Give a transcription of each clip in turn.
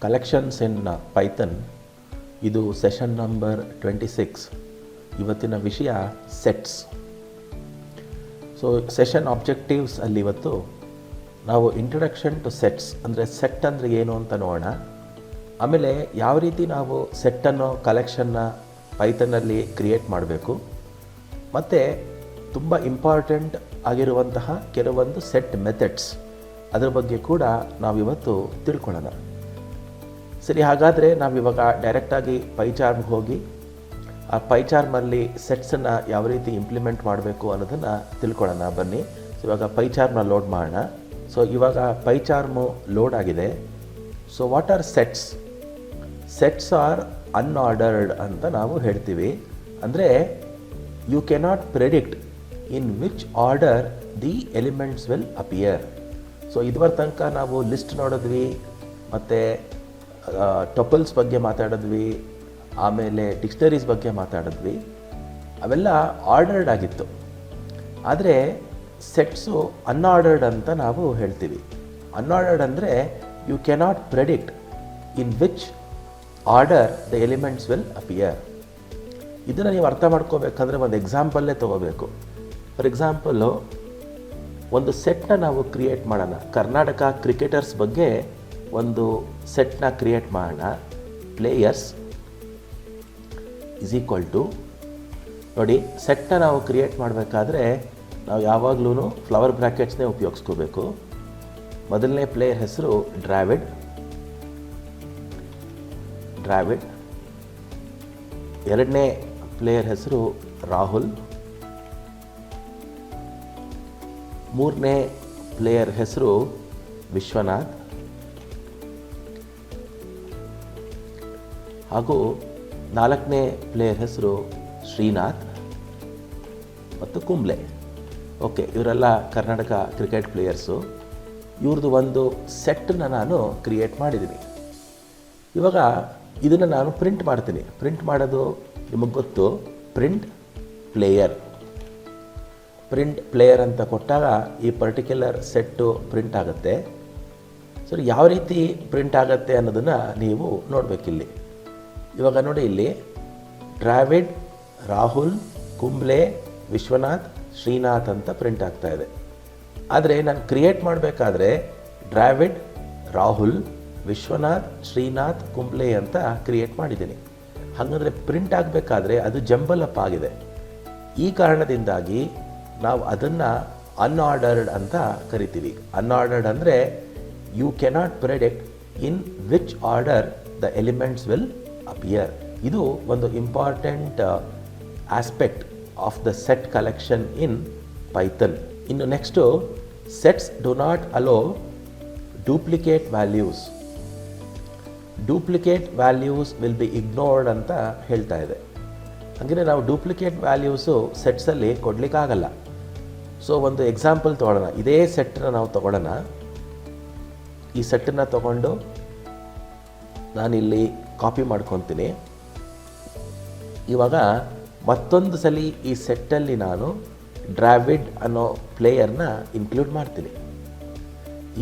Collections ಇನ್ Python. ಇದು session number 26. ಇವತ್ತಿನ ವಿಷಯ ಸೆಟ್ಸ್. ಸೊ ಸೆಷನ್ ಆಬ್ಜೆಕ್ಟಿವ್ಸ್ ಅಲ್ಲಿ ಇವತ್ತು ನಾವು ಇಂಟ್ರೊಡಕ್ಷನ್ ಟು ಸೆಟ್ಸ್ ಅಂದರೆ ಸೆಟ್ ಅಂದರೆ ಏನು ಅಂತ ನೋಡೋಣ. ಆಮೇಲೆ ಯಾವ ರೀತಿ ನಾವು ಸೆಟ್ಟನ್ನು ಕಲೆಕ್ಷನ್ನ ಪೈಥನ್ನಲ್ಲಿ ಕ್ರಿಯೇಟ್ ಮಾಡಬೇಕು, ಮತ್ತು ತುಂಬ ಇಂಪಾರ್ಟೆಂಟ್ ಆಗಿರುವಂತಹ ಕೆಲವೊಂದು ಸೆಟ್ ಮೆಥಡ್ಸ್ ಅದರ ಬಗ್ಗೆ ಕೂಡ ನಾವಿವತ್ತು ತಿಳ್ಕೊಳ್ಳೋಣ. ಸರಿ, ಹಾಗಾದರೆ ನಾವಿವಾಗ ಡೈರೆಕ್ಟಾಗಿ ಪೈಚಾರ್ಮ್ಗೆ ಹೋಗಿ ಆ ಪೈಚಾರ್ಮಲ್ಲಿ ಸೆಟ್ಸನ್ನು ಯಾವ ರೀತಿ ಇಂಪ್ಲಿಮೆಂಟ್ ಮಾಡಬೇಕು ಅನ್ನೋದನ್ನು ತಿಳ್ಕೊಳ್ಳೋಣ ಬನ್ನಿ. ಸೊ ಇವಾಗ ಪೈಚಾರ್ಮ್ನ ಲೋಡ್ ಮಾಡೋಣ. ಸೊ ಇವಾಗ ಪೈಚಾರ್ಮು ಲೋಡ್ ಆಗಿದೆ. So what are sets? Sets are unordered ಅಂತ ನಾವು ಹೇಳ್ತೀವಿ. ಅಂದರೆ you cannot predict in which order the elements will appear. So ಇದುವರ ತನಕ ನಾವು ಲಿಸ್ಟ್ ನೋಡಿದ್ವಿ, ಮತ್ತು ಟಪಲ್ಸ್ ಬಗ್ಗೆ ಮಾತಾಡಿದ್ವಿ, ಆಮೇಲೆ ಡಿಕ್ಷನರೀಸ್ ಬಗ್ಗೆ ಮಾತಾಡಿದ್ವಿ. ಅವೆಲ್ಲ ಆರ್ಡರ್ಡ್ ಆಗಿತ್ತು. ಆದರೆ ಸೆಟ್ಸು ಅನ್ಆರ್ಡರ್ಡ್ ಅಂತ ನಾವು ಹೇಳ್ತೀವಿ. ಅನ್ಆರ್ಡರ್ಡ್ ಅಂದರೆ you cannot predict in which order the elements will appear. ಇದನ್ನು ನೀವು ಅರ್ಥ ಮಾಡ್ಕೋಬೇಕಂದ್ರೆ ಒಂದು ಎಕ್ಸಾಂಪಲ್ಲೇ ತೊಗೋಬೇಕು. ಫಾರ್ ಎಕ್ಸಾಂಪಲ್ಲು, ಒಂದು ಸೆಟ್ನ ನಾವು ಕ್ರಿಯೇಟ್ ಮಾಡೋಣ. ಕರ್ನಾಟಕ ಕ್ರಿಕೆಟರ್ಸ್ ಬಗ್ಗೆ ಒಂದು ಸೆಟ್ನ ಕ್ರಿಯೇಟ್ ಮಾಡೋಣ. ಪ್ಲೇಯರ್ಸ್ ಈಸ್ ಈಕ್ವಲ್ ಟು, ನೋಡಿ, ಸೆಟ್ನ ನಾವು ಕ್ರಿಯೇಟ್ ಮಾಡಬೇಕಾದ್ರೆ ನಾವು ಯಾವಾಗಲೂ ಫ್ಲವರ್ ಬ್ರ್ಯಾಕೆಟ್ಸ್ನೇ ಉಪಯೋಗಿಸ್ಕೋಬೇಕು. ಮೊದಲನೇ ಪ್ಲೇಯರ್ ಹೆಸರು ಡ್ರಾವಿಡ್. ಎರಡನೇ ಪ್ಲೇಯರ್ ಹೆಸರು ರಾಹುಲ್. ಮೂರನೇ ಪ್ಲೇಯರ್ ಹೆಸರು ವಿಶ್ವನಾಥ್. ಹಾಗೂ ನಾಲ್ಕನೇ ಪ್ಲೇಯರ್ ಹೆಸರು ಶ್ರೀನಾಥ್ ಮತ್ತು ಕುಂಬ್ಳೆ. ಓಕೆ, ಇವರೆಲ್ಲ ಕರ್ನಾಟಕ ಕ್ರಿಕೆಟ್ ಪ್ಲೇಯರ್ಸು. ಇವ್ರದ್ದು ಒಂದು ಸೆಟ್ಟನ್ನು ನಾನು ಕ್ರಿಯೇಟ್ ಮಾಡಿದ್ದೀನಿ. ಇವಾಗ ಇದನ್ನು ನಾನು ಪ್ರಿಂಟ್ ಮಾಡ್ತೀನಿ. ಪ್ರಿಂಟ್ ಮಾಡೋದು ನಿಮಗೆ ಗೊತ್ತು, ಪ್ರಿಂಟ್ ಪ್ಲೇಯರ್ ಅಂತ ಕೊಟ್ಟಾಗ ಈ ಪರ್ಟಿಕ್ಯುಲರ್ ಸೆಟ್ಟು ಪ್ರಿಂಟ್ ಆಗುತ್ತೆ. ಸೊ ಯಾವ ರೀತಿ ಪ್ರಿಂಟ್ ಆಗುತ್ತೆ ಅನ್ನೋದನ್ನು ನೀವು ನೋಡಬೇಕಿಲ್ಲಿ. ಇವಾಗ ನೋಡಿ, ಇಲ್ಲಿ ಡ್ರಾವಿಡ್, ರಾಹುಲ್, ಕುಂಬ್ಳೆ, ವಿಶ್ವನಾಥ್, ಶ್ರೀನಾಥ್ ಅಂತ ಪ್ರಿಂಟ್ ಆಗ್ತಾ ಇದೆ. ಆದರೆ ನಾನು ಕ್ರಿಯೇಟ್ ಮಾಡಬೇಕಾದ್ರೆ ಡ್ರಾವಿಡ್, ರಾಹುಲ್, ವಿಶ್ವನಾಥ್, ಶ್ರೀನಾಥ್, ಕುಂಬ್ಳೆ ಅಂತ ಕ್ರಿಯೇಟ್ ಮಾಡಿದ್ದೀನಿ. ಹಾಗಾದರೆ ಪ್ರಿಂಟ್ ಆಗಬೇಕಾದ್ರೆ ಅದು ಜಂಬಲ್ ಅಪ್ ಆಗಿದೆ. ಈ ಕಾರಣದಿಂದಾಗಿ ನಾವು ಅದನ್ನು ಅನ್ಆರ್ಡರ್ಡ್ ಅಂತ ಕರಿತೀವಿ. ಅನ್ಆರ್ಡರ್ಡ್ ಅಂದರೆ you cannot predict in which order the elements will appear. ಇದು ಒಂದು important aspect of the set collection in Python. ಇನ್ನು next, sets do not allow duplicate values. Duplicate values will be ignored ಅಂತ ಹೇಳ್ತಾ ಇದೆ. ಹಾಗೆ ನಾವು duplicate values ಸೆಟ್ಸಲ್ಲಿ ಕೊಡಲಿಕ್ಕಾಗಲ್ಲ. ಸೊ ಒಂದು ಎಕ್ಸಾಂಪಲ್ ತೊಗೊಳ್ಳೋಣ. ಇದೇ ಸೆಟ್ಟನ್ನ ನಾವು ತೊಗೊಳ್ಳೋಣ. ಈ ಸೆಟ್ಟನ್ನು ತೊಗೊಂಡು ನಾನಿಲ್ಲಿ ಕಾಪಿ ಮಾಡ್ಕೊತೀನಿ. ಇವಾಗ ಮತ್ತೊಂದು ಸಲ ಈ ಸೆಟ್ಟಲ್ಲಿ ನಾನು ಡ್ರಾವಿಡ್ ಅನ್ನೋ ಪ್ಲೇಯರ್ನ ಇನ್ಕ್ಲೂಡ್ ಮಾಡ್ತೀನಿ.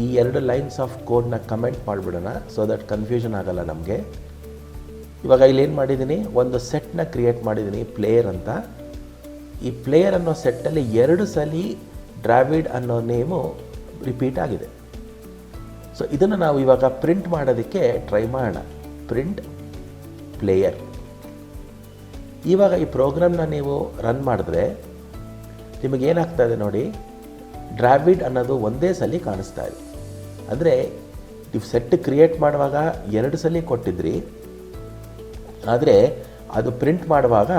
ಈ 2 ಲೈನ್ಸ್ ಆಫ್ ಕೋಡ್ನ ಕಮೆಂಟ್ ಮಾಡಿಬಿಡೋಣ, ಸೊ ದಟ್ ಕನ್ಫ್ಯೂಷನ್ ಆಗಲ್ಲ ನಮಗೆ. ಇವಾಗ ಇಲ್ಲೇನು ಮಾಡಿದ್ದೀನಿ, ಒಂದು ಸೆಟ್ನ ಕ್ರಿಯೇಟ್ ಮಾಡಿದ್ದೀನಿ ಪ್ಲೇಯರ್ ಅಂತ. ಈ ಪ್ಲೇಯರ್ ಅನ್ನೋ ಸೆಟ್ಟಲ್ಲಿ 2 ಸಲ ಡ್ರಾವಿಡ್ ಅನ್ನೋ ನೇಮು ರಿಪೀಟ್ ಆಗಿದೆ. ಸೊ ಇದನ್ನು ನಾವು ಇವಾಗ ಪ್ರಿಂಟ್ ಮಾಡೋದಕ್ಕೆ ಟ್ರೈ ಮಾಡೋಣ. Print player. ಇವಾಗ ಈ ಪ್ರೋಗ್ರಾಮ್ನ ನೀವು ರನ್ ಮಾಡಿದ್ರೆ ನಿಮಗೇನಾಗ್ತಾ ಇದೆ ನೋಡಿ, ಡ್ರಾವಿಡ್ ಅನ್ನೋದು ಒಂದೇ ಸಲ ಕಾಣಿಸ್ತಾ ಇದೆ. ಅಂದರೆ ನೀವು ಸೆಟ್ ಕ್ರಿಯೇಟ್ ಮಾಡುವಾಗ 2 ಸಲ ಕೊಟ್ಟಿದ್ರಿ, ಆದರೆ ಅದು ಪ್ರಿಂಟ್ ಮಾಡುವಾಗ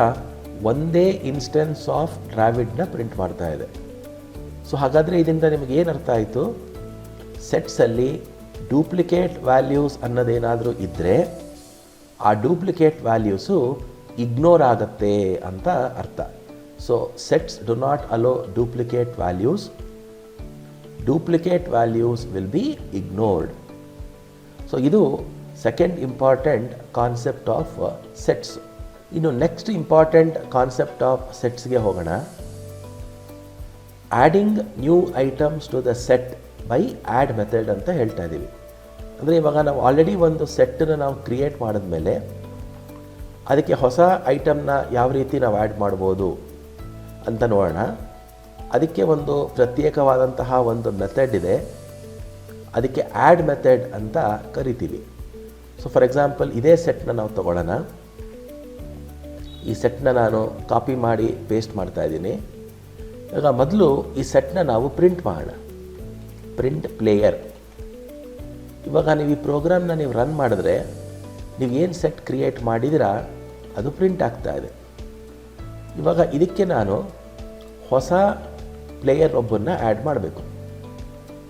ಒಂದೇ ಇನ್ಸ್ಟೆನ್ಸ್ ಆಫ್ ಡ್ರಾವಿಡ್ನ ಪ್ರಿಂಟ್ ಮಾಡ್ತಾ ಇದೆ. ಸೊ ಹಾಗಾದರೆ ಇದರಿಂದ ನಿಮಗೆ ಏನು ಅರ್ಥ ಆಯಿತು? ಸೆಟ್ಸಲ್ಲಿ ಡೂಪ್ಲಿಕೇಟ್ ವ್ಯಾಲ್ಯೂಸ್ ಅನ್ನೋದೇನಾದರೂ ಇದ್ದರೆ ಆ ಡೂಪ್ಲಿಕೇಟ್ ವ್ಯಾಲ್ಯೂಸು ಇಗ್ನೋರ್ ಆಗುತ್ತೆ ಅಂತ ಅರ್ಥ. So sets do not allow duplicate values. Duplicate values will be ignored. So ಇದು second important concept of sets. ಇನ್ನು ನೆಕ್ಸ್ಟ್ ಇಂಪಾರ್ಟೆಂಟ್ ಕಾನ್ಸೆಪ್ಟ್ ಆಫ್ ಸೆಟ್ಸ್ಗೆ ಹೋಗೋಣ. Adding new items to the set by add method ಅಂತ ಹೇಳ್ತಾ ಇದ್ದೀವಿ. ಅಂದರೆ ಇವಾಗ ನಾವು ಆಲ್ರೆಡಿ ಒಂದು ಸೆಟ್ಟನ್ನು ನಾವು ಕ್ರಿಯೇಟ್ ಮಾಡಿದ್ಮೇಲೆ ಅದಕ್ಕೆ ಹೊಸ ಐಟಮ್ನ ಯಾವ ರೀತಿ ನಾವು ಆ್ಯಡ್ ಮಾಡ್ಬೋದು ಅಂತ ನೋಡೋಣ. ಅದಕ್ಕೆ ಒಂದು ಪ್ರತ್ಯೇಕವಾದಂತಹ ಒಂದು ಮೆಥಡ್ ಇದೆ, ಅದಕ್ಕೆ ಆ್ಯಡ್ ಮೆಥಡ್ ಅಂತ ಕರಿತೀವಿ. ಸೊ ಫಾರ್ ಎಕ್ಸಾಂಪಲ್ ಇದೇ ಸೆಟ್ನ ನಾವು ತಗೊಳ್ಳೋಣ. ಈ ಸೆಟ್ನ ನಾನು ಕಾಪಿ ಮಾಡಿ ಪೇಸ್ಟ್ ಮಾಡ್ತಾ ಇದ್ದೀನಿ. ಈಗ ಮೊದಲು ಈ ಸೆಟ್ನ ನಾವು ಪ್ರಿಂಟ್ ಮಾಡೋಣ. Print player. ಇವಾಗ ನೀವು ಈ ಪ್ರೋಗ್ರಾಮ್ನ ನೀವು ರನ್ ಮಾಡಿದ್ರೆ ನೀವು ಏನು ಸೆಟ್ ಕ್ರಿಯೇಟ್ ಮಾಡಿದಿರಾ ಅದು ಪ್ರಿಂಟ್ ಆಗ್ತಾ ಇದೆ. ಇವಾಗ ಇದಕ್ಕೆ ನಾನು ಹೊಸ ಪ್ಲೇಯರ್ ಒಬ್ಬನ್ನ ಆ್ಯಡ್ ಮಾಡಬೇಕು.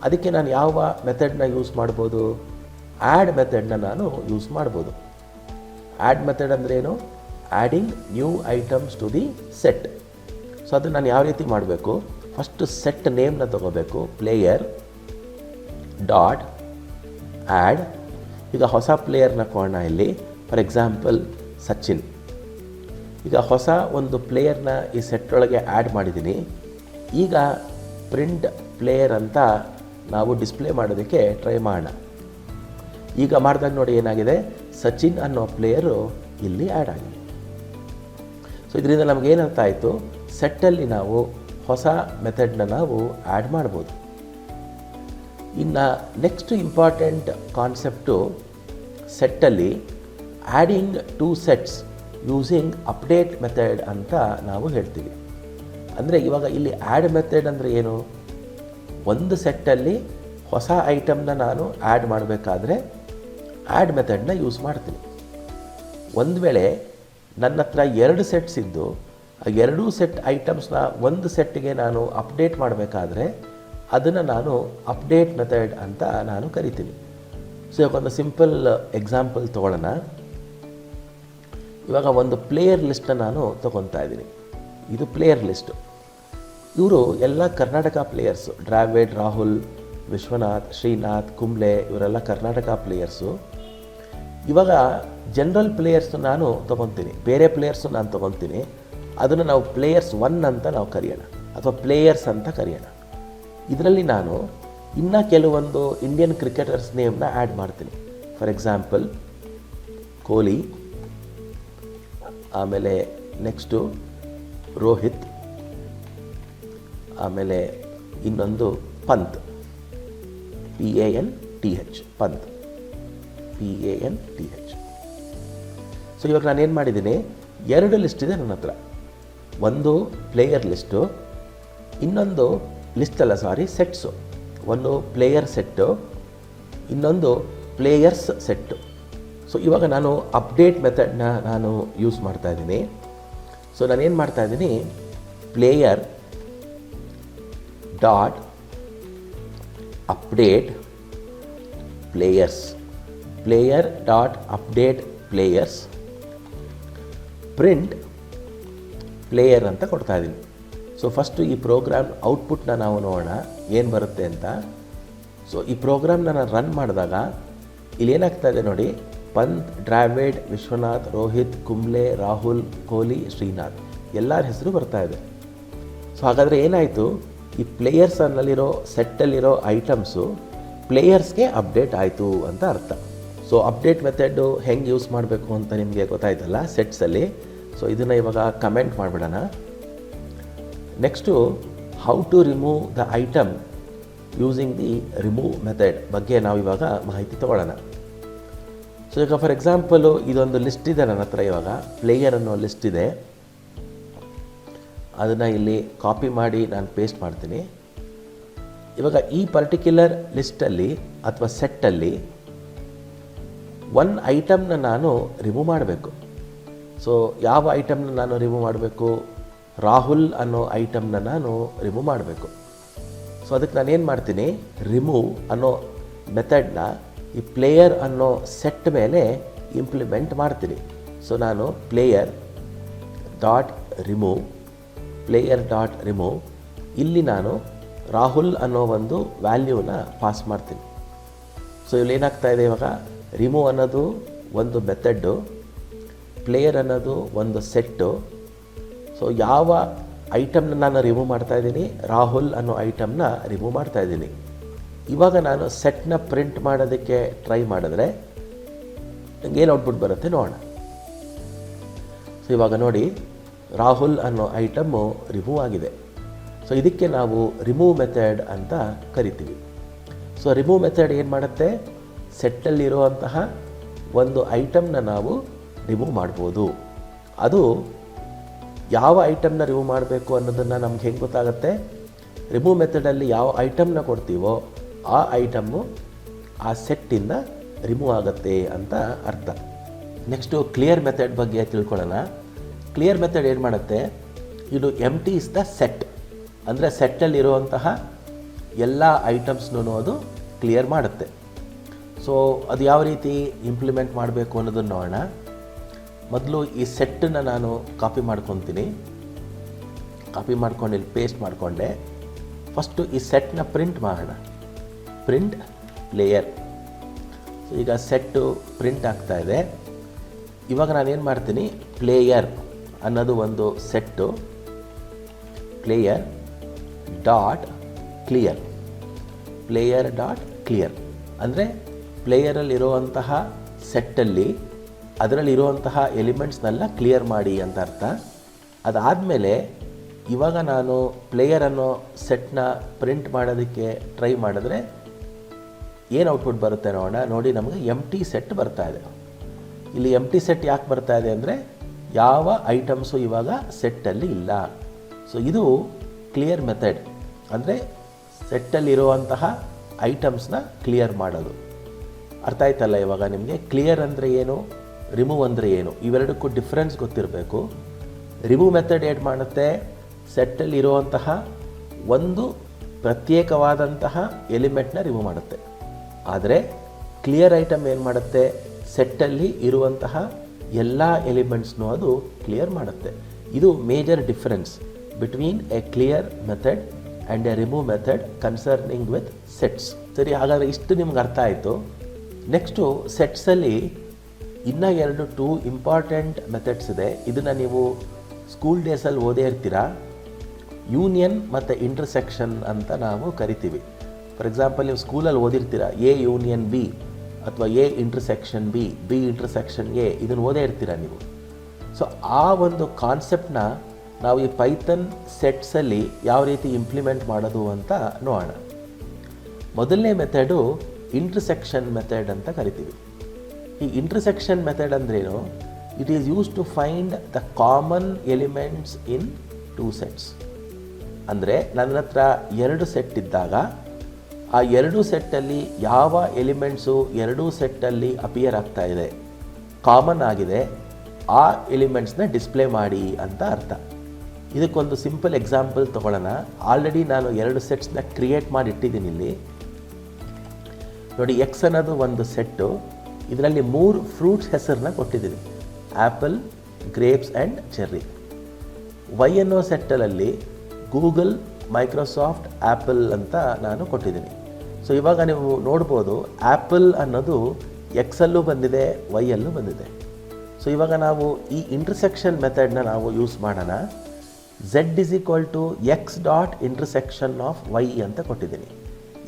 ಅದಕ್ಕೆ ನಾನು ಯಾವ ಮೆಥಡ್ನ ಯೂಸ್ ಮಾಡ್ಬೋದು? ಆ್ಯಡ್ ಮೆಥಡ್ನ ನಾನು ಯೂಸ್ ಮಾಡ್ಬೋದು. ಆ್ಯಡ್ ಮೆಥಡ್ ಅಂದರೆ ಏನು? Adding new items to the set. So ಅದು ನಾನು ಯಾವ ರೀತಿ ಮಾಡಬೇಕು? ಫಸ್ಟು ಸೆಟ್ ನೇಮ್ನ ತಗೋಬೇಕು, ಪ್ಲೇಯರ್ ಡಾಟ್ ಆ್ಯಡ್. ಈಗ ಹೊಸ ಪ್ಲೇಯರ್ನ ಕೊಡೋಣ ಇಲ್ಲಿ, ಫಾರ್ ಎಕ್ಸಾಂಪಲ್ ಸಚಿನ್. ಈಗ ಹೊಸ ಒಂದು ಪ್ಲೇಯರ್ನ ಈ ಸೆಟ್ ಒಳಗೆ ಆ್ಯಡ್ ಮಾಡಿದ್ದೀನಿ. ಈಗ ಪ್ರಿಂಟ್ ಪ್ಲೇಯರ್ ಅಂತ ನಾವು ಡಿಸ್ಪ್ಲೇ ಮಾಡೋದಕ್ಕೆ ಟ್ರೈ ಮಾಡೋಣ. ಈಗ ಮಾಡಿದಾಗ ನೋಡಿ ಏನಾಗಿದೆ, ಸಚಿನ್ ಅನ್ನೋ ಪ್ಲೇಯರು ಇಲ್ಲಿ ಆ್ಯಡ್ ಆಗಿದೆ. ಸೊ ಇದರಿಂದ ನಮಗೇನರ್ಥ ಆಯಿತು, ಸೆಟ್ಟಲ್ಲಿ ನಾವು ಹೊಸ ಮೆಥಡ್ನ ನಾವು ಆ್ಯಡ್ ಮಾಡ್ಬೋದು. ಇನ್ನು ನೆಕ್ಸ್ಟ್ ಇಂಪಾರ್ಟೆಂಟ್ ಕಾನ್ಸೆಪ್ಟು ಸೆಟ್ಟಲ್ಲಿ adding to sets using update method ಅಂತ ನಾವು ಹೇಳ್ತೀವಿ. ಅಂದರೆ ಇವಾಗ ಇಲ್ಲಿ ಆ್ಯಡ್ ಮೆಥಡ್ ಅಂದರೆ ಏನು? ಒಂದು ಸೆಟ್ಟಲ್ಲಿ ಹೊಸ ಐಟಮ್ನ ನಾನು ಆ್ಯಡ್ ಮಾಡಬೇಕಾದ್ರೆ ಆ್ಯಡ್ ಮೆಥಡ್ನ ಯೂಸ್ ಮಾಡ್ತೀನಿ. ಒಂದು ವೇಳೆ ನನ್ನ ಹತ್ರ 2 ಸೆಟ್ಸ್ ಇದ್ದು ಆ 2 ಸೆಟ್ ಐಟಮ್ಸ್ನ ಒಂದು ಸೆಟ್ಗೆ ನಾನು ಅಪ್ಡೇಟ್ ಮಾಡಬೇಕಾದ್ರೆ ಅದನ್ನು ನಾನು ಅಪ್ಡೇಟ್ ಮೆಥಡ್ ಅಂತ ನಾನು ಕರಿತೀನಿ. ಸೊ ಇವಾಗ ಒಂದು ಸಿಂಪಲ್ ಎಕ್ಸಾಂಪಲ್ ತೊಗೊಳ್ಳೋಣ. ಇವಾಗ ಒಂದು ಪ್ಲೇಯರ್ ಲಿಸ್ಟನ್ನ ನಾನು ತೊಗೊತಾ ಇದ್ದೀನಿ. ಇದು ಪ್ಲೇಯರ್ ಲಿಸ್ಟು. ಇವರು ಎಲ್ಲ ಕರ್ನಾಟಕ ಪ್ಲೇಯರ್ಸು. ಡ್ರಾವಿಡ್, ರಾಹುಲ್, ವಿಶ್ವನಾಥ್, ಶ್ರೀನಾಥ್, ಕುಂಬ್ಳೆ ಇವರೆಲ್ಲ ಕರ್ನಾಟಕ ಪ್ಲೇಯರ್ಸು. ಇವಾಗ ಜನರಲ್ ಪ್ಲೇಯರ್ಸು ನಾನು ತೊಗೊತೀನಿ, ಬೇರೆ ಪ್ಲೇಯರ್ಸು ನಾನು ತೊಗೊತೀನಿ. ಅದನ್ನು ನಾವು ಪ್ಲೇಯರ್ಸ್ 1 ಅಂತ ನಾವು ಕರೆಯೋಣ, ಅಥವಾ ಪ್ಲೇಯರ್ಸ್ ಅಂತ ಕರೆಯೋಣ. ಇದರಲ್ಲಿ ನಾನು ಇನ್ನೂ ಕೆಲವೊಂದು ಇಂಡಿಯನ್ ಕ್ರಿಕೆಟರ್ಸ್ ನೇಮ್ನ ಆ್ಯಡ್ ಮಾಡ್ತೀನಿ. ಫಾರ್ ಎಕ್ಸಾಂಪಲ್ ಕೊಹ್ಲಿ, ಆಮೇಲೆ ನೆಕ್ಸ್ಟು ರೋಹಿತ್, ಆಮೇಲೆ ಇನ್ನೊಂದು Pant, PANTH, Pant, PANTH. So ಇವಾಗ ನಾನೇನು ಮಾಡಿದ್ದೀನಿ, 2 ಲಿಸ್ಟ್ ಇದೆ ನನ್ನ ಹತ್ರ. ಒಂದು ಪ್ಲೇಯರ್ ಲಿಸ್ಟು, ಇನ್ನೊಂದು ಸೆಟ್ಸು. ಒಂದು ಪ್ಲೇಯರ್ ಸೆಟ್ಟು, ಇನ್ನೊಂದು ಪ್ಲೇಯರ್ಸ್ ಸೆಟ್ಟು. ಸೊ ಇವಾಗ ನಾನು ಅಪ್ಡೇಟ್ ಮೆಥಡ್ನ ನಾನು ಯೂಸ್ ಮಾಡ್ತಾಯಿದ್ದೀನಿ. ಸೊ ನಾನೇನು ಮಾಡ್ತಾಯಿದ್ದೀನಿ, player dot update players, player dot update players, print player ಅಂತ ಕೊಡ್ತಾಯಿದ್ದೀನಿ. ಸೊ ಫಸ್ಟು ಈ ಪ್ರೋಗ್ರಾಮ್ ಔಟ್ಪುಟ್ನ ನಾವು ನೋಡೋಣ ಏನು ಬರುತ್ತೆ ಅಂತ. ಸೊ ಈ ಪ್ರೋಗ್ರಾಮ್ನ ನಾನು ರನ್ ಮಾಡಿದಾಗ ಇಲ್ಲೇನಾಗ್ತಾ ಇದೆ ನೋಡಿ, ಪಂತ್, ಡ್ರಾವಿಡ್, ವಿಶ್ವನಾಥ್, ರೋಹಿತ್, ಕುಂಬ್ಳೆ, ರಾಹುಲ್, ಕೊಹ್ಲಿ, ಶ್ರೀನಾಥ್ ಎಲ್ಲರ ಹೆಸರು ಬರ್ತಾ ಇದೆ. ಸೊ ಹಾಗಾದರೆ ಏನಾಯಿತು, ಈ ಪ್ಲೇಯರ್ಸ್ ಅನ್ನಲ್ಲಿರೋ ಸೆಟ್ಟಲ್ಲಿರೋ ಐಟಮ್ಸು ಪ್ಲೇಯರ್ಸ್ಗೆ ಅಪ್ಡೇಟ್ ಆಯಿತು ಅಂತ ಅರ್ಥ. ಸೊ ಅಪ್ಡೇಟ್ ಮೆಥಡು ಹೆಂಗೆ ಯೂಸ್ ಮಾಡಬೇಕು ಅಂತ ನಿಮಗೆ ಗೊತ್ತಾಯ್ತಲ್ಲ ಸೆಟ್ಸಲ್ಲಿ. ಸೊ ಇದನ್ನು ಇವಾಗ ಕಮೆಂಟ್ ಮಾಡಿಬಿಡೋಣ. Next how to remove the item using the remove method ಬಗ್ಗೆ ನಾವು ಇವಾಗ ಮಾಹಿತಿ ತೊಗೊಳ್ಳೋಣ. ಸೊ ಈಗ ಫಾರ್ ಎಕ್ಸಾಂಪಲು ಇದೊಂದು ಲಿಸ್ಟ್ ಇದೆ ನನ್ನ ಹತ್ರ. ಇವಾಗ ಪ್ಲೇಯರ್ ಅನ್ನೋ ಲಿಸ್ಟ್ ಇದೆ, ಅದನ್ನು ಇಲ್ಲಿ ಕಾಪಿ ಮಾಡಿ ನಾನು ಪೇಸ್ಟ್ ಮಾಡ್ತೀನಿ. ಇವಾಗ ಈ ಪರ್ಟಿಕ್ಯುಲರ್ ಲಿಸ್ಟಲ್ಲಿ ಅಥವಾ ಸೆಟ್ಟಲ್ಲಿ ಒಂದು ಐಟಮ್ನ ನಾನು ರಿಮೂವ್ ಮಾಡಬೇಕು. ಸೊ ಯಾವ ಐಟಮ್ನ ನಾನು ರಿಮೂವ್ ಮಾಡಬೇಕು? ರಾಹುಲ್ ಅನ್ನೋ ಐಟಮ್ನ ನಾನು ರಿಮೂವ್ ಮಾಡಬೇಕು. ಸೊ ಅದಕ್ಕೆ ನಾನೇನು ಮಾಡ್ತೀನಿ, ರಿಮೂವ್ ಅನ್ನೋ ಮೆಥಡ್ನ ಈ ಪ್ಲೇಯರ್ ಅನ್ನೋ ಸೆಟ್ ಮೇಲೆ ಇಂಪ್ಲಿಮೆಂಟ್ ಮಾಡ್ತೀನಿ. ಸೊ ನಾನು player dot remove, player dot remove, ಇಲ್ಲಿ ನಾನು ರಾಹುಲ್ ಅನ್ನೋ ಒಂದು ವ್ಯಾಲ್ಯೂನ ಪಾಸ್ ಮಾಡ್ತೀನಿ. ಸೊ ಇಲ್ಲಿ ಏನಾಗ್ತಾ ಇದೆ, ಇವಾಗ ರಿಮೂವ್ ಅನ್ನೋದು ಒಂದು ಮೆಥಡ್ಡು, ಪ್ಲೇಯರ್ ಅನ್ನೋದು ಒಂದು ಸೆಟ್ಟು. ಸೊ ಯಾವ ಐಟಮ್ನ ನಾನು ರಿಮೂವ್ ಮಾಡ್ತಾಯಿದ್ದೀನಿ, ರಾಹುಲ್ ಅನ್ನೋ ಐಟಮ್ನ ರಿಮೂವ್ ಮಾಡ್ತಾಯಿದ್ದೀನಿ. ಇವಾಗ ನಾನು ಸೆಟ್ನ ಪ್ರಿಂಟ್ ಮಾಡೋದಕ್ಕೆ ಟ್ರೈ ಮಾಡಿದ್ರೆ ನನಗೆ ಏನು ಔಟ್ಪುಟ್ ಬರುತ್ತೆ ನೋಡೋಣ. ಸೊ ಇವಾಗ ನೋಡಿ, ರಾಹುಲ್ ಅನ್ನೋ ಐಟಮ್ಮು ರಿಮೂವ್ ಆಗಿದೆ. ಸೊ ಇದಕ್ಕೆ ನಾವು ರಿಮೂವ್ ಮೆಥಡ್ ಅಂತ ಕರಿತೀವಿ. ಸೊ ರಿಮೂವ್ ಮೆಥಡ್ ಏನು ಮಾಡುತ್ತೆ, ಸೆಟ್ಟಲ್ಲಿರುವಂತಹ ಒಂದು ಐಟಮ್ನ ನಾವು ರಿಮೂವ್ ಮಾಡ್ಬೋದು. ಅದು ಯಾವ ಐಟಮ್ನ ರಿಮೂವ್ ಮಾಡಬೇಕು ಅನ್ನೋದನ್ನು ನಮ್ಗೆ ಹೆಂಗೆ ಗೊತ್ತಾಗುತ್ತೆ, ರಿಮೂವ್ ಮೆಥಡಲ್ಲಿ ಯಾವ ಐಟಮ್ನ ಕೊಡ್ತೀವೋ ಆ ಐಟಮ್ಮು ಆ ಸೆಟ್ಟಿಂದ ರಿಮೂವ್ ಆಗುತ್ತೆ ಅಂತ ಅರ್ಥ. ನೆಕ್ಸ್ಟು ಕ್ಲಿಯರ್ ಮೆಥಡ್ ಬಗ್ಗೆ ತಿಳ್ಕೊಳ್ಳೋಣ. ಕ್ಲಿಯರ್ ಮೆಥಡ್ ಏನು ಮಾಡುತ್ತೆ, ಇದು ಎಂಟಿ ಇಸ್ ದ ಸೆಟ್, ಅಂದರೆ ಸೆಟ್ಟಲ್ಲಿರುವಂತಹ ಎಲ್ಲ ಐಟಮ್ಸ್ನೂ ಅದು ಕ್ಲಿಯರ್ ಮಾಡುತ್ತೆ. ಸೊ ಅದು ಯಾವ ರೀತಿ ಇಂಪ್ಲಿಮೆಂಟ್ ಮಾಡಬೇಕು ಅನ್ನೋದನ್ನು ನೋಡೋಣ. ಮೊದಲು ಈ ಸೆಟ್ಟನ್ನು ನಾನು ಕಾಪಿ ಮಾಡ್ಕೊತೀನಿ. ಕಾಪಿ ಮಾಡ್ಕೊಂಡು ಇಲ್ಲಿ ಪೇಸ್ಟ್ ಮಾಡಿಕೊಂಡೆ. ಫಸ್ಟು ಈ ಸೆಟ್ನ ಪ್ರಿಂಟ್ ಮಾಡೋಣ. Print player. ಸೊ ಈಗ ಸೆಟ್ಟು ಪ್ರಿಂಟ್ ಆಗ್ತಾ ಇದೆ. ಇವಾಗ ನಾನೇನು ಮಾಡ್ತೀನಿ, ಪ್ಲೇಯರ್ ಅನ್ನೋದು ಒಂದು set, player dot clear. Player dot clear ಅಂದರೆ ಪ್ಲೇಯರಲ್ಲಿರುವಂತಹ ಸೆಟ್ಟಲ್ಲಿ ಅದರಲ್ಲಿರುವಂತಹ ಎಲಿಮೆಂಟ್ಸ್ನೆಲ್ಲ ಕ್ಲಿಯರ್ ಮಾಡಿ ಅಂತ ಅರ್ಥ. ಅದಾದಮೇಲೆ ಇವಾಗ ನಾನು ಪ್ಲೇಯರ್ ಅನ್ನೋ ಸೆಟ್ನ ಪ್ರಿಂಟ್ ಮಾಡೋದಕ್ಕೆ ಟ್ರೈ ಮಾಡಿದ್ರೆ ಏನು ಔಟ್ಪುಟ್ ಬರುತ್ತೆ ನೋಡೋಣ. ನೋಡಿ, ನಮಗೆ ಎಂಟಿ ಸೆಟ್ ಬರ್ತಾ ಇದೆ. ಇಲ್ಲಿ ಎಂಟಿ ಸೆಟ್ ಯಾಕೆ ಬರ್ತಾ ಇದೆ ಅಂದರೆ ಯಾವ ಐಟಮ್ಸು ಇವಾಗ ಸೆಟ್ಟಲ್ಲಿ ಇಲ್ಲ. ಸೊ ಇದು ಕ್ಲಿಯರ್ ಮೆಥಡ್, ಅಂದರೆ ಸೆಟ್ಟಲ್ಲಿರುವಂತಹ ಐಟಮ್ಸ್ನ ಕ್ಲಿಯರ್ ಮಾಡೋದು. ಅರ್ಥ ಆಯ್ತಲ್ಲ ಇವಾಗ ನಿಮಗೆ? ಕ್ಲಿಯರ್ ಅಂದರೆ ಏನು, ರಿಮೂವ್ ಅಂದರೆ ಏನು, ಇವೆರಡಕ್ಕೂ ಡಿಫ್ರೆನ್ಸ್ ಗೊತ್ತಿರಬೇಕು. ರಿಮೂವ್ ಮೆಥಡ್ ಏನು ಮಾಡುತ್ತೆ, ಸೆಟ್ಟಲ್ಲಿ ಇರುವಂತಹ ಒಂದು ಪ್ರತ್ಯೇಕವಾದಂತಹ ಎಲಿಮೆಂಟ್ನ ರಿಮೂವ್ ಮಾಡುತ್ತೆ. ಆದರೆ ಕ್ಲಿಯರ್ ಐಟಮ್ ಏನು ಮಾಡುತ್ತೆ, ಸೆಟ್ಟಲ್ಲಿ ಇರುವಂತಹ ಎಲ್ಲ ಎಲಿಮೆಂಟ್ಸ್ನೂ ಅದು ಕ್ಲಿಯರ್ ಮಾಡುತ್ತೆ. ಇದು major difference between A clear method and A remove method concerning with sets. ಸರಿ, ಹಾಗಾದರೆ ಇಷ್ಟು ನಿಮ್ಗೆ ಅರ್ಥ ಆಯಿತು. ನೆಕ್ಸ್ಟು ಸೆಟ್ಸಲ್ಲಿ ಇನ್ನೂ 2 ಇಂಪಾರ್ಟೆಂಟ್ ಮೆಥಡ್ಸ್ ಇದೆ. ಇದನ್ನು ನೀವು ಸ್ಕೂಲ್ ಡೇಸಲ್ಲಿ ಓದೇ ಇರ್ತೀರಾ. ಯೂನಿಯನ್ ಮತ್ತು ಇಂಟರ್ಸೆಕ್ಷನ್ ಅಂತ ನಾವು ಕರಿತೀವಿ. ಫಾರ್ ಎಕ್ಸಾಂಪಲ್, ನೀವು ಸ್ಕೂಲಲ್ಲಿ ಓದಿರ್ತೀರ ಎ ಯೂನಿಯನ್ ಬಿ ಅಥವಾ A intersection B, B intersection A, ಇದನ್ನು ಓದೇ ಇರ್ತೀರ ನೀವು. ಸೊ ಆ ಒಂದು ಕಾನ್ಸೆಪ್ಟನ್ನ ನಾವು ಈ ಪೈಥನ್ ಸೆಟ್ಸಲ್ಲಿ ಯಾವ ರೀತಿ ಇಂಪ್ಲಿಮೆಂಟ್ ಮಾಡೋದು ಅಂತ ನೋಡೋಣ. ಮೊದಲನೇ ಮೆಥಡು ಇಂಟರ್ಸೆಕ್ಷನ್ ಮೆಥಡ್ ಅಂತ ಕರಿತೀವಿ. ಈ ಇಂಟರ್ಸೆಕ್ಷನ್ ಮೆಥಡ್ ಅಂದ್ರೇನು, it is use to find the common elements in 2 sets. ಅಂದರೆ ನನ್ನ ಹತ್ರ 2 ಸೆಟ್ ಇದ್ದಾಗ ಆ 2 ಸೆಟ್ಟಲ್ಲಿ ಯಾವ ಎಲಿಮೆಂಟ್ಸು 2 ಸೆಟ್ಟಲ್ಲಿ ಅಪಿಯರ್ ಆಗ್ತಾ ಇದೆ, ಕಾಮನ್ ಆಗಿದೆ, ಆ ಎಲಿಮೆಂಟ್ಸ್ನ ಡಿಸ್ಪ್ಲೇ ಮಾಡಿ ಅಂತ ಅರ್ಥ. ಇದಕ್ಕೊಂದು ಸಿಂಪಲ್ ಎಕ್ಸಾಂಪಲ್ ತೊಗೊಳ್ಳೋಣ. ಆಲ್ರೆಡಿ ನಾನು 2 ಸೆಟ್ಸ್ನ ಕ್ರಿಯೇಟ್ ಮಾಡಿ ಇಟ್ಟಿದ್ದೀನಿ ಇಲ್ಲಿ. ನೋಡಿ, ಎಕ್ಸ್ ಅನ್ನೋದು ಒಂದು ಸೆಟ್ಟು. ಇದರಲ್ಲಿ 3 ಫ್ರೂಟ್ಸ್ ಹೆಸರನ್ನ ಕೊಟ್ಟಿದ್ದೀನಿ, apple, grapes and cherry. Y ಅನ್ನೋ ಸೆಟ್ಟಲ್ಲಿ ಗೂಗಲ್, ಮೈಕ್ರೋಸಾಫ್ಟ್, ಆ್ಯಪಲ್ ಅಂತ ನಾನು ಕೊಟ್ಟಿದ್ದೀನಿ. ಸೊ ಇವಾಗ ನೀವು ನೋಡ್ಬೋದು, ಆ್ಯಪಲ್ ಅನ್ನೋದು ಎಕ್ಸಲ್ಲೂ ಬಂದಿದೆ, ವೈಯಲ್ಲೂ ಬಂದಿದೆ. ಸೊ ಇವಾಗ ನಾವು ಈ ಇಂಟರ್ಸೆಕ್ಷನ್ ಮೆಥಡ್ನ ನಾವು ಯೂಸ್ ಮಾಡೋಣ. Z is equal to x dot intersection of y ಅಂತ ಕೊಟ್ಟಿದ್ದೀನಿ.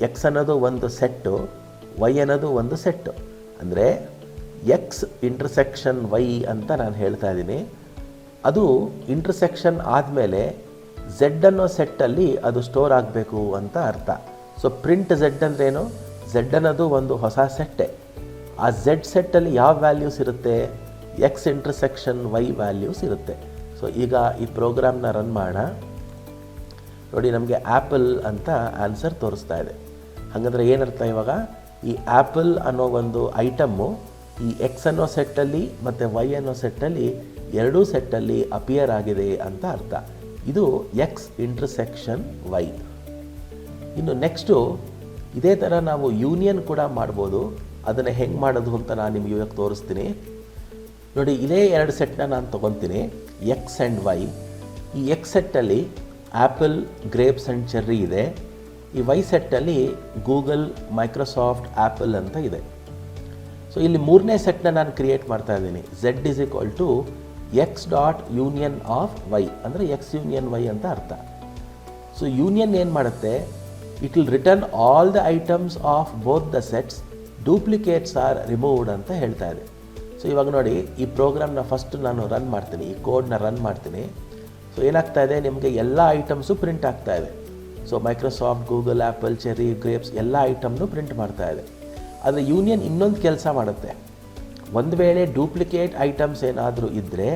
ಎಕ್ಸ್ ಅನ್ನೋದು ಒಂದು ಸೆಟ್ಟು, ವೈ ಅನ್ನೋದು ಒಂದು ಸೆಟ್ಟು. ಅಂದರೆ ಎಕ್ಸ್ ಇಂಟರ್ಸೆಕ್ಷನ್ ವೈ ಅಂತ ನಾನು ಹೇಳ್ತಾ ಇದ್ದೀನಿ. ಅದು ಇಂಟರ್ಸೆಕ್ಷನ್ ಆದಮೇಲೆ ಝೆಡ್ ಅನ್ನೋ ಸೆಟ್ಟಲ್ಲಿ ಅದು ಸ್ಟೋರ್ ಆಗಬೇಕು ಅಂತ ಅರ್ಥ. ಸೊ ಪ್ರಿಂಟ್ ಝೆಡ್ ಅಂದ್ರೇನು, ಝೆಡ್ ಅನ್ನೋದು ಒಂದು ಹೊಸ ಸೆಟ್ಟೆ. ಆ ಝೆಡ್ ಸೆಟ್ಟಲ್ಲಿ ಯಾವ ವ್ಯಾಲ್ಯೂಸ್ ಇರುತ್ತೆ, ಎಕ್ಸ್ ಇಂಟರ್ಸೆಕ್ಷನ್ ವೈ ವ್ಯಾಲ್ಯೂಸ್ ಇರುತ್ತೆ. ಸೊ ಈಗ ಈ ಪ್ರೋಗ್ರಾಮ್ನ ರನ್ ಮಾಡೋಣ. ನೋಡಿ, ನಮಗೆ ಆ್ಯಪಲ್ ಅಂತ ಆನ್ಸರ್ ತೋರಿಸ್ತಾ ಇದೆ. ಹಾಗಂದರೆ ಏನರ್ಥ, ಇವಾಗ ಈ ಆ್ಯಪಲ್ ಅನ್ನೋ ಒಂದು ಐಟಮ್ಮು ಈ ಎಕ್ಸ್ ಅನ್ನೋ ಸೆಟ್ಟಲ್ಲಿ ಮತ್ತು ವೈ ಅನ್ನೋ ಸೆಟ್ಟಲ್ಲಿ 2 ಸೆಟ್ಟಲ್ಲಿ ಅಪಿಯರ್ ಆಗಿದೆ ಅಂತ ಅರ್ಥ. ಇದು ಎಕ್ಸ್ ಇಂಟರ್ಸೆಕ್ಷನ್ ವೈ. ಇನ್ನು ನೆಕ್ಸ್ಟು ಇದೇ ಥರ ನಾವು ಯೂನಿಯನ್ ಕೂಡ ಮಾಡ್ಬೋದು. ಅದನ್ನು ಹೆಂಗೆ ಮಾಡೋದು ಅಂತ ನಾನು ನಿಮಗೆ ಇವಾಗ ತೋರಿಸ್ತೀನಿ. ನೋಡಿ, ಇದೇ 2 ಸೆಟ್ನ ನಾನು ತೊಗೊತೀನಿ, ಎಕ್ಸ್ ಆ್ಯಂಡ್ ವೈ. ಈ ಎಕ್ಸ್ ಸೆಟ್ಟಲ್ಲಿ ಆ್ಯಪಲ್, ಗ್ರೇಪ್ಸ್ ಆ್ಯಂಡ್ ಚೆರ್ರಿ ಇದೆ. ಈ ವೈ ಸೆಟ್ಟಲ್ಲಿ ಗೂಗಲ್, ಮೈಕ್ರೋಸಾಫ್ಟ್, ಆ್ಯಪಲ್ ಅಂತ ಇದೆ. ಸೊ ಇಲ್ಲಿ 3ನೇ ಸೆಟ್ನ ನಾನು ಕ್ರಿಯೇಟ್ ಮಾಡ್ತಾ ಇದ್ದೀನಿ. Z is equal to x dot union of y, ಅಂದರೆ ಎಕ್ಸ್ ಯೂನಿಯನ್ ವೈ ಅಂತ ಅರ್ಥ. ಸೊ ಯೂನಿಯನ್ ಏನು ಮಾಡುತ್ತೆ, it will return all the items of both the sets, duplicates are removed ಅಂತ ಹೇಳ್ತಾ ಇದೆ. ಸೊ ಇವಾಗ ನೋಡಿ, ಈ ಪ್ರೋಗ್ರಾಮ್ನ ಫಸ್ಟ್ ನಾನು ರನ್ ಮಾಡ್ತೀನಿ, ಈ ಕೋಡ್ನ ರನ್ ಮಾಡ್ತೀನಿ. ಸೊ ಏನಾಗ್ತಾ ಇದೆ, ನಿಮಗೆ ಎಲ್ಲ ಐಟಮ್ಸು ಪ್ರಿಂಟ್ ಆಗ್ತಾ ಇದೆ. So Microsoft, Google, apple, cherry, grapes ಎಲ್ಲ ಐಟಮ್ನು ಪ್ರಿಂಟ್ ಮಾಡ್ತಾ ಇದೆ. ಆದರೆ ಯೂನಿಯನ್ ಇನ್ನೊಂದು ಕೆಲಸ ಮಾಡುತ್ತೆ. ಒಂದು ವೇಳೆ ಡೂಪ್ಲಿಕೇಟ್ ಐಟಮ್ಸ್ ಏನಾದರೂ ಇದ್ದರೆ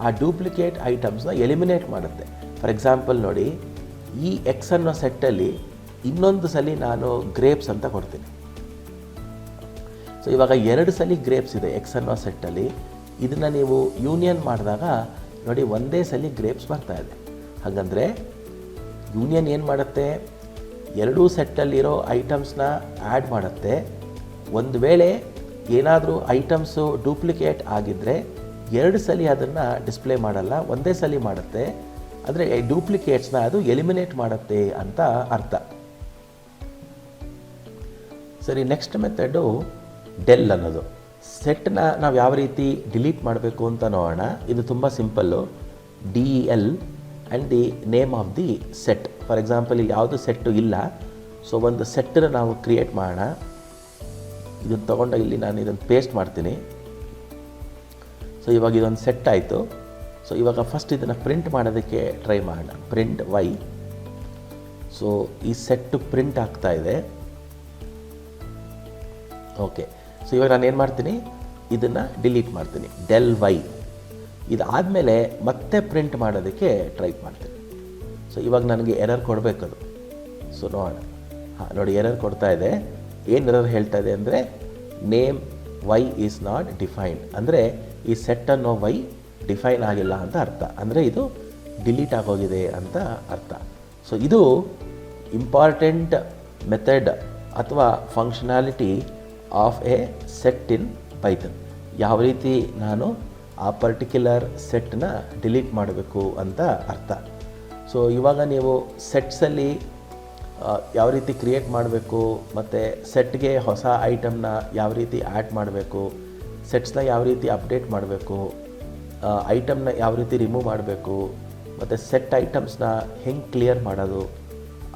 ಆ ಡೂಪ್ಲಿಕೇಟ್ ಐಟಮ್ಸ್ನ ಎಲಿಮಿನೇಟ್ ಮಾಡುತ್ತೆ. ಫಾರ್ ಎಕ್ಸಾಂಪಲ್ ನೋಡಿ, ಈ ಎಕ್ಸ್ ಅನ್ನೋ ಸೆಟ್ಟಲ್ಲಿ ಇನ್ನೊಂದು ಸಲ ನಾನು ಗ್ರೇಪ್ಸ್ ಅಂತ ಕೊಡ್ತೀನಿ. ಸೊ ಇವಾಗ 2 ಸಲ ಗ್ರೇಪ್ಸ್ ಇದೆ ಎಕ್ಸ್ ಅನ್ನೋ ಸೆಟ್ಟಲ್ಲಿ. ಇದನ್ನು ನೀವು ಯೂನಿಯನ್ ಮಾಡಿದಾಗ ನೋಡಿ, ಒಂದೇ ಸಲ ಗ್ರೇಪ್ಸ್ ಬರ್ತಾ ಇದೆ. ಹಾಗಂದರೆ ಯೂನಿಯನ್ ಏನು ಮಾಡುತ್ತೆ, ಎರಡೂ ಸೆಟ್ಟಲ್ಲಿರೋ ಐಟಮ್ಸ್ನ ಆ್ಯಡ್ ಮಾಡುತ್ತೆ. ಒಂದು ವೇಳೆ ಏನಾದರೂ ಐಟಮ್ಸು ಡೂಪ್ಲಿಕೇಟ್ ಆಗಿದ್ದರೆ 2 ಸಲ ಅದನ್ನು ಡಿಸ್ಪ್ಲೇ ಮಾಡಲ್ಲ, ಒಂದೇ ಸಲ ಮಾಡುತ್ತೆ. ಅಂದರೆ ಡೂಪ್ಲಿಕೇಟ್ಸ್ನ ಅದು ಎಲಿಮಿನೇಟ್ ಮಾಡುತ್ತೆ ಅಂತ ಅರ್ಥ. ಸರಿ, ನೆಕ್ಸ್ಟ್ ಮೆಥಡು ಡೆಲ್ ಅನ್ನೋದು. ಸೆಟ್ನ ನಾವು ಯಾವ ರೀತಿ ಡಿಲೀಟ್ ಮಾಡಬೇಕು ಅಂತ ನೋಡೋಣ. ಇದು ತುಂಬ simple. DEL and the name of the set. For example, ಇಲ್ಲಿ ಯಾವುದು ಸೆಟ್ಟು ಇಲ್ಲ. ಸೊ ಒಂದು ಸೆಟ್ಟನ್ನು ನಾವು ಕ್ರಿಯೇಟ್ ಮಾಡೋಣ. ಇದನ್ನು ತೊಗೊಂಡು ಇಲ್ಲಿ ನಾನು ಇದನ್ನು ಪೇಸ್ಟ್ ಮಾಡ್ತೀನಿ. ಸೊ ಇವಾಗ ಇದೊಂದು ಸೆಟ್ ಆಯಿತು. ಸೊ ಇವಾಗ ಫಸ್ಟ್ ಇದನ್ನು ಪ್ರಿಂಟ್ ಮಾಡೋದಕ್ಕೆ ಟ್ರೈ ಮಾಡೋಣ. Print y. ಸೊ ಈ ಸೆಟ್ಟು ಪ್ರಿಂಟ್ ಆಗ್ತಾ ಇದೆ. ಓಕೆ, ಸೊ ಇವಾಗ ನಾನು ಏನು ಮಾಡ್ತೀನಿ, ಇದನ್ನು ಡಿಲೀಟ್ ಮಾಡ್ತೀನಿ, ಡೆಲ್ ವೈ. ಇದಾದಮೇಲೆ ಮತ್ತೆ ಪ್ರಿಂಟ್ ಮಾಡೋದಕ್ಕೆ ಟ್ರೈ ಮಾಡ್ತೀನಿ. ಸೊ ಇವಾಗ ನನಗೆ ಎರರ್ ಕೊಡಬೇಕದು. ಸೊ ನೋಡೋಣ. ನೋಡಿ, ಎರರ್ ಕೊಡ್ತಾ ಇದೆ. ಏನು ಎರರ್ ಹೇಳ್ತಾ ಇದೆ ಅಂದರೆ, name y is not defined. ಅಂದರೆ ಈ ಸೆಟ್ ಅನ್ನೋ ವೈ ಡಿಫೈನ್ ಆಗಿಲ್ಲ ಅಂತ ಅರ್ಥ. ಅಂದರೆ ಇದು ಡಿಲೀಟ್ ಆಗೋಗಿದೆ ಅಂತ ಅರ್ಥ. ಸೊ ಇದು ಇಂಪಾರ್ಟೆಂಟ್ ಮೆಥಡ್ ಅಥವಾ functionality of A set in Python. ಯಾವ ರೀತಿ ನಾನು ಆ ಪರ್ಟಿಕ್ಯುಲರ್ ಸೆಟ್ನ ಡಿಲೀಟ್ ಮಾಡಬೇಕು ಅಂತ ಅರ್ಥ. ಸೊ ಇವಾಗ ನೀವು ಸೆಟ್ಸಲ್ಲಿ ಯಾವ ರೀತಿ ಕ್ರಿಯೇಟ್ ಮಾಡಬೇಕು, ಮತ್ತು ಸೆಟ್ಗೆ ಹೊಸ ಐಟಮ್ನ ಯಾವ ರೀತಿ ಆ್ಯಡ್ ಮಾಡಬೇಕು, ಸೆಟ್ಸ್ನ ಯಾವ ರೀತಿ ಅಪ್ಡೇಟ್ ಮಾಡಬೇಕು, ಐಟಮ್ನ ಯಾವ ರೀತಿ ರಿಮೂವ್ ಮಾಡಬೇಕು, ಮತ್ತು ಸೆಟ್ ಐಟಮ್ಸ್ನ ಹೆಂಗೆ ಕ್ಲಿಯರ್ ಮಾಡೋದು,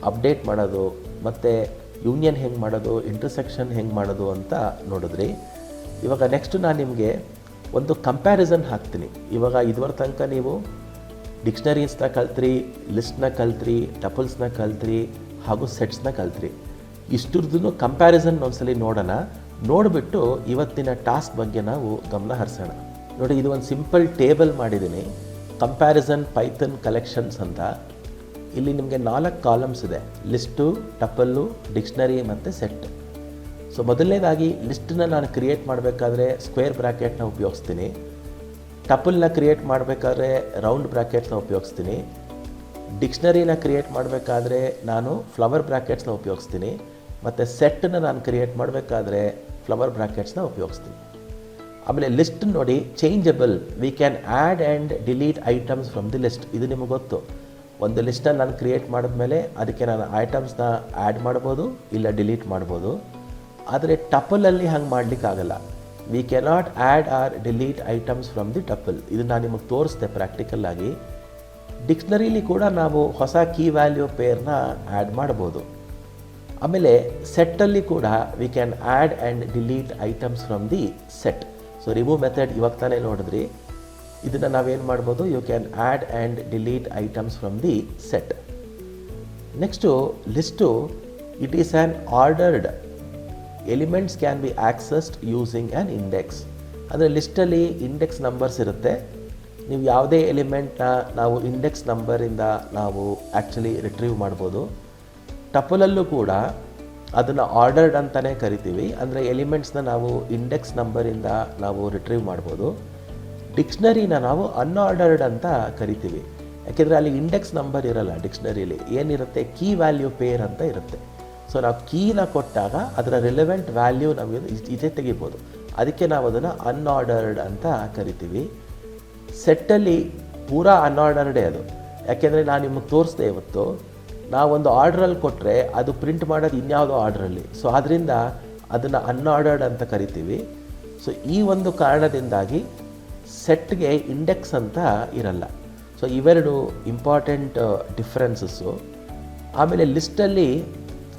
ಅಪ್ಡೇಟ್ ಮಾಡೋದು, ಮತ್ತು ಯೂನಿಯನ್ ಹೆಂಗೆ ಮಾಡೋದು, ಇಂಟರ್ಸೆಕ್ಷನ್ ಹೆಂಗೆ ಮಾಡೋದು ಅಂತ ನೋಡಿದ್ರಿ. ಇವಾಗ ನೆಕ್ಸ್ಟು ನಾನು ನಿಮಗೆ ಒಂದು ಕಂಪ್ಯಾರಿಸನ್ ಹಾಕ್ತೀನಿ. ಇವಾಗ ಇದುವರೆ ತನಕ ನೀವು ಡಿಕ್ಷನರೀಸ್ನ ಕಲ್ತ್ರಿ, ಲಿಸ್ಟ್ನ ಕಲ್ತ್ರಿ, ಟಪಲ್ಸ್ನ ಕಲ್ತ್ರಿ, ಹಾಗೂ ಸೆಟ್ಸ್ನ ಕಲ್ತ್ರಿ. ಇಷ್ಟುರ್ದು ಕಂಪ್ಯಾರಿಸನ್ ಒಂದ್ಸಲಿ ನೋಡೋಣ. ನೋಡಿಬಿಟ್ಟು ಇವತ್ತಿನ ಟಾಸ್ಕ್ ಬಗ್ಗೆ ನಾವು ಗಮನ ಹರಿಸೋಣ. ನೋಡಿ, ಇದು ಒಂದು ಸಿಂಪಲ್ ಟೇಬಲ್ ಮಾಡಿದ್ದೀನಿ, ಕಂಪ್ಯಾರಿಸನ್ ಪೈಥಾನ್ ಕಲೆಕ್ಷನ್ಸ್ ಅಂತ. ಇಲ್ಲಿ ನಿಮಗೆ 4 ಕಾಲಮ್ಸ್ ಇದೆ, ಲಿಸ್ಟು, ಟಪಲ್ಲು, ಡಿಕ್ಷನರಿ ಮತ್ತು ಸೆಟ್. ಸೊ ಮೊದಲನೇದಾಗಿ ಲಿಸ್ಟನ್ನ ನಾನು ಕ್ರಿಯೇಟ್ ಮಾಡಬೇಕಾದ್ರೆ ಸ್ಕ್ವೇರ್ ಬ್ರ್ಯಾಕೆಟ್ನ ಉಪಯೋಗಿಸ್ತೀನಿ. ಟಪಲ್ನ ಕ್ರಿಯೇಟ್ ಮಾಡಬೇಕಾದ್ರೆ ರೌಂಡ್ ಬ್ರ್ಯಾಕೆಟ್ನ ಉಪಯೋಗಿಸ್ತೀನಿ. ಡಿಕ್ಷನರಿನ ಕ್ರಿಯೇಟ್ ಮಾಡಬೇಕಾದ್ರೆ ನಾನು ಫ್ಲವರ್ ಬ್ರ್ಯಾಕೆಟ್ಸ್ನ ಉಪಯೋಗಿಸ್ತೀನಿ. ಮತ್ತು ಸೆಟ್ಟನ್ನು ನಾನು ಕ್ರಿಯೇಟ್ ಮಾಡಬೇಕಾದ್ರೆ ಫ್ಲವರ್ ಬ್ರ್ಯಾಕೆಟ್ಸ್ನ ಉಪಯೋಗಿಸ್ತೀನಿ. ಆಮೇಲೆ ಲಿಸ್ಟ್ ನೋಡಿ, changeable, V can add and delete items from the list. ಇದು ನಿಮಗೆ ಗೊತ್ತು. ಒಂದು ಲಿಸ್ಟನ್ನು ನಾನು ಕ್ರಿಯೇಟ್ ಮಾಡಿದ್ಮೇಲೆ ಅದಕ್ಕೆ ನಾನು ಐಟಮ್ಸ್ನ ಆ್ಯಡ್ ಮಾಡ್ಬೋದು, ಇಲ್ಲ ಡಿಲೀಟ್ ಮಾಡ್ಬೋದು. ಆದರೆ ಟಪಲಲ್ಲಿ ಹಂಗೆ ಮಾಡಲಿಕ್ಕಾಗಲ್ಲ. We cannot add or delete items from the tuple. ಇದು ನಾನು ನಿಮಗೆ ತೋರಿಸ್ದೆ ಪ್ರಾಕ್ಟಿಕಲ್ ಆಗಿ. ಡಿಕ್ಷನರಿಲಿ ಕೂಡ ನಾವು ಹೊಸ ಕೀ ವ್ಯಾಲ್ಯೂ ಪೇರ್ನ ಆ್ಯಡ್ ಮಾಡ್ಬೋದು. ಆಮೇಲೆ ಸೆಟ್ಟಲ್ಲಿ ಕೂಡ we can add and delete items from the set. So remove method ಇವಾಗ ತಾನೇ ನೋಡಿದ್ರಿ. ಇದನ್ನು ನಾವೇನು ಮಾಡ್ಬೋದು, you can add and delete items from the set. Next list, it is an ordered, elements can be accessed using an index. ಅಂದರೆ ಲಿಸ್ಟಲ್ಲಿ index numbers ಇರುತ್ತೆ. ನೀವು ಯಾವುದೇ ಎಲಿಮೆಂಟ್ನ ನಾವು ಇಂಡೆಕ್ಸ್ ನಂಬರಿಂದ ನಾವು ಆ್ಯಕ್ಚುಲಿ ರಿಟ್ರೀವ್ ಮಾಡ್ಬೋದು. ಟಪಲಲ್ಲೂ ಕೂಡ ಅದನ್ನು ಆರ್ಡರ್ಡ್ ಅಂತಲೇ ಕರಿತೀವಿ. ಅಂದರೆ ಎಲಿಮೆಂಟ್ಸ್ನ ನಾವು ಇಂಡೆಕ್ಸ್ ನಂಬರಿಂದ ನಾವು ರಿಟ್ರೀವ್ ಮಾಡ್ಬೋದು. ಡಿಕ್ಷನರಿನ ನಾವು ಅನ್ಆರ್ಡರ್ಡ್ ಅಂತ ಕರಿತೀವಿ. ಯಾಕೆಂದರೆ ಅಲ್ಲಿ ಇಂಡೆಕ್ಸ್ ನಂಬರ್ ಇರಲ್ಲ. ಡಿಕ್ಷನರಿಲಿ ಏನಿರುತ್ತೆ, ಕೀ ವ್ಯಾಲ್ಯೂ ಪೇರ್ ಅಂತ ಇರುತ್ತೆ. ಸೊ ನಾವು ಕೀನ ಕೊಟ್ಟಾಗ ಅದರ ರಿಲೆವೆಂಟ್ ವ್ಯಾಲ್ಯೂ ನಮಗೆ ಇದೇ ತೆಗಿಬೋದು. ಅದಕ್ಕೆ ನಾವು ಅದನ್ನು ಅನ್ಆರ್ಡರ್ಡ್ ಅಂತ ಕರಿತೀವಿ. ಸೆಟ್ಟಲ್ಲಿ ಪೂರಾ ಅನ್ಆರ್ಡರ್ಡೇ ಅದು. ಯಾಕೆಂದರೆ ನಾನು ನಿಮಗೆ ತೋರಿಸ್ದೆ ಇವತ್ತು, ನಾವೊಂದು ಆರ್ಡ್ರಲ್ಲಿ ಕೊಟ್ಟರೆ ಅದು ಪ್ರಿಂಟ್ ಮಾಡೋದು ಇನ್ಯಾವುದೋ ಆರ್ಡ್ರಲ್ಲಿ. ಸೊ ಆದ್ದರಿಂದ ಅದನ್ನು ಅನ್ಆರ್ಡರ್ಡ್ ಅಂತ ಕರಿತೀವಿ. ಸೊ ಈ ಒಂದು ಕಾರಣದಿಂದಾಗಿ ಸೆಟ್ಗೆ ಇಂಡೆಕ್ಸ್ ಅಂತ ಇರಲ್ಲ. ಸೊ ಇವೆರಡು ಇಂಪಾರ್ಟೆಂಟ್ ಡಿಫ್ರೆನ್ಸಸ್ಸು. ಆಮೇಲೆ ಲಿಸ್ಟಲ್ಲಿ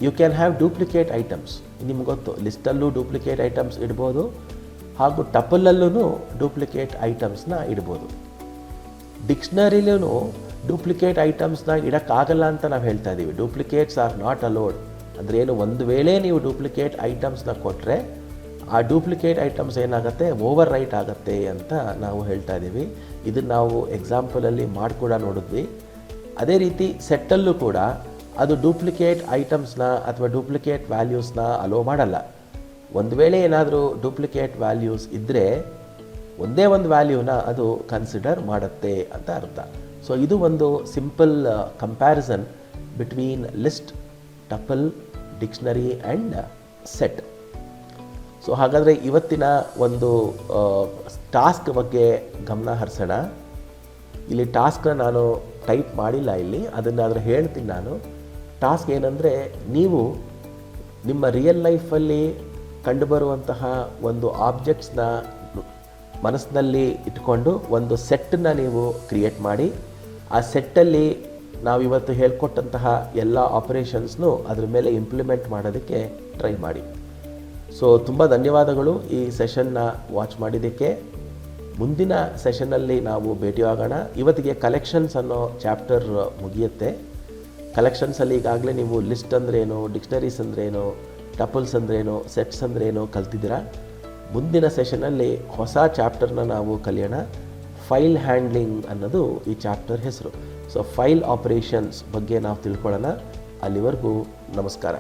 you can have duplicate items. ನಿಮ್ಗೆ ಗೊತ್ತು, ಲಿಸ್ಟಲ್ಲೂ ಡೂಪ್ಲಿಕೇಟ್ ಐಟಮ್ಸ್ ಇಡ್ಬೋದು, ಹಾಗೂ ಟಪಲಲ್ಲೂ ಡೂಪ್ಲಿಕೇಟ್ ಐಟಮ್ಸ್ನ ಇಡ್ಬೋದು. ಡಿಕ್ಷ್ನರಿಲೂ ಡೂಪ್ಲಿಕೇಟ್ ಐಟಮ್ಸ್ನ ಇಡೋಕ್ಕಾಗಲ್ಲ ಅಂತ ನಾವು ಹೇಳ್ತಾ ಇದ್ದೀವಿ. Duplicates are not allowed. ಅಂದರೆ ಏನು, ಒಂದು ವೇಳೆ ನೀವು ಡೂಪ್ಲಿಕೇಟ್ ಐಟಮ್ಸ್ನ ಕೊಟ್ಟರೆ ಆ ಡೂಪ್ಲಿಕೇಟ್ ಐಟಮ್ಸ್ ಏನಾಗುತ್ತೆ, ಓವರ್ ರೈಟ್ ಆಗುತ್ತೆ ಅಂತ ನಾವು ಹೇಳ್ತಾ ಇದ್ದೀವಿ. ಇದನ್ನು ನಾವು ಎಕ್ಸಾಂಪಲಲ್ಲಿ ಮಾಡಿ ಕೂಡ ನೋಡಿದ್ವಿ. ಅದೇ ರೀತಿ ಸೆಟ್ಟಲ್ಲೂ ಕೂಡ ಅದು ಡೂಪ್ಲಿಕೇಟ್ ಐಟಮ್ಸ್ನ ಅಥವಾ ಡೂಪ್ಲಿಕೇಟ್ ವ್ಯಾಲ್ಯೂಸ್ನ ಅಲೋ ಮಾಡಲ್ಲ. ಒಂದು ವೇಳೆ ಏನಾದರೂ ಡೂಪ್ಲಿಕೇಟ್ ವ್ಯಾಲ್ಯೂಸ್ ಇದ್ದರೆ ಒಂದೇ ಒಂದು ವ್ಯಾಲ್ಯೂನ ಅದು ಕನ್ಸಿಡರ್ ಮಾಡುತ್ತೆ ಅಂತ ಅರ್ಥ. ಸೊ ಇದು ಒಂದು simple comparison between list, tuple, dictionary and set. So ಹಾಗಾದರೆ ಇವತ್ತಿನ ಒಂದು ಟಾಸ್ಕ್ ಬಗ್ಗೆ ಗಮನ ಹರಿಸೋಣ. ಇಲ್ಲಿ ಟಾಸ್ಕ್ನ ನಾನು ಟೈಪ್ ಮಾಡಿಲ್ಲ, ಇಲ್ಲಿ ಅದನ್ನಾದರೂ ಹೇಳ್ತೀನಿ ನಾನು. ಟಾಸ್ಕ್ ಏನಂದರೆ, ನೀವು ನಿಮ್ಮ ರಿಯಲ್ ಲೈಫಲ್ಲಿ ಕಂಡುಬರುವಂತಹ ಒಂದು ಆಬ್ಜೆಕ್ಟ್ಸ್ನ ಮನಸ್ಸಿನಲ್ಲಿ ಇಟ್ಕೊಂಡು ಒಂದು ಸೆಟ್ಟನ್ನು ನೀವು ಕ್ರಿಯೇಟ್ ಮಾಡಿ, ಆ ಸೆಟ್ಟಲ್ಲಿ ನಾವಿವತ್ತು ಹೇಳ್ಕೊಟ್ಟಂತಹ ಎಲ್ಲ ಆಪರೇಷನ್ಸ್ನು ಅದ್ರ ಮೇಲೆ ಇಂಪ್ಲಿಮೆಂಟ್ ಮಾಡೋದಕ್ಕೆ ಟ್ರೈ ಮಾಡಿ. ಸೊ ತುಂಬ ಧನ್ಯವಾದಗಳು ಈ ಸೆಷನ್ನ ವಾಚ್ ಮಾಡಿದ್ದಕ್ಕೆ. ಮುಂದಿನ ಸೆಷನ್ನಲ್ಲಿ ನಾವು ಭೇಟಿಯಾಗೋಣ. ಇವತ್ತಿಗೆ ಕಲೆಕ್ಷನ್ಸ್ ಅನ್ನೋ ಚಾಪ್ಟರ್ ಮುಗಿಯುತ್ತೆ. ಕಲೆಕ್ಷನ್ಸಲ್ಲಿ ಈಗಾಗಲೇ ನೀವು ಲಿಸ್ಟ್ ಅಂದ್ರೇನು, ಡಿಕ್ಷ್ನರೀಸ್ ಅಂದ್ರೇನು, ಟಪಲ್ಸ್ ಅಂದ್ರೇನು, ಸೆಟ್ಸ್ ಅಂದ್ರೇನು ಕಲ್ತಿದ್ದೀರಾ. ಮುಂದಿನ ಸೆಷನಲ್ಲಿ ಹೊಸ ಚಾಪ್ಟರ್ನ ನಾವು ಕಲಿಯೋಣ. ಫೈಲ್ ಹ್ಯಾಂಡ್ಲಿಂಗ್ ಅನ್ನೋದು ಈ ಚಾಪ್ಟರ್ ಹೆಸರು. ಸೊ ಫೈಲ್ ಆಪರೇಷನ್ಸ್ ಬಗ್ಗೆ ನಾವು ತಿಳ್ಕೊಳ್ಳೋಣ. ಅಲ್ಲಿವರೆಗೂ ನಮಸ್ಕಾರ.